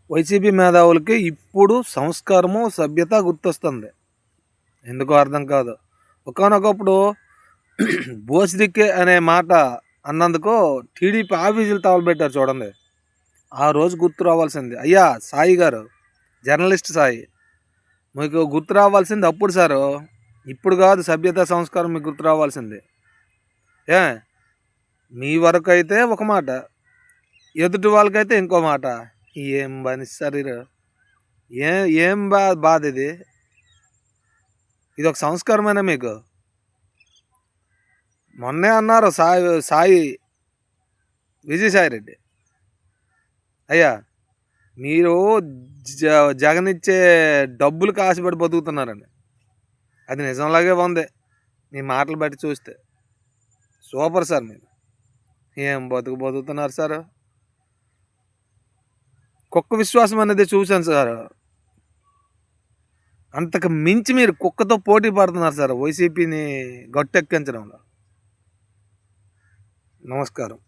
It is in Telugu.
వైసీపీ మేధావులకి ఇప్పుడు సంస్కారము సభ్యత గుర్తొస్తుంది. ఎందుకో అర్థం కాదు. ఒకానొకప్పుడు బోసిదిక్కే అనే మాట అన్నందుకు టీడీపీ ఆఫీసులు తగలబెట్టారు చూడండి. ఆ రోజు గుర్తు రావాల్సింది. అయ్యా సాయి గారు, జర్నలిస్ట్ సాయి, మీకు గుర్తు రావాల్సింది అప్పుడు సారు, ఇప్పుడు కాదు. సభ్యత సంస్కారం మీకు గుర్తు రావాల్సింది. ఏ మీ వరకు అయితే ఒక మాట, ఎదుటి వాళ్ళకైతే ఇంకో మాట. ఏం మనిషి శరీరం, ఏం బాధ ఇది? ఇది ఒక సంస్కారమేనా మీకు? మొన్నే అన్నారు సాయి విజయసాయి రెడ్డి, అయ్యా మీరు జగన్ ఇచ్చే డబ్బులకు ఆశపడి బతుకుతున్నారని. అది నిజంలాగే ఉంది మీ మాటలు బట్టి చూస్తే. సూపర్ సార్ మీరు. ఏం బతుకుతున్నారు సార్. కుక్క విశ్వాసం అనేది చూశాను సార్. అంతకు మించి మీరు కుక్కతో పోటీ పడుతున్నారు సార్ వైసీపీని గట్టెక్కించడంలో. నమస్కారం.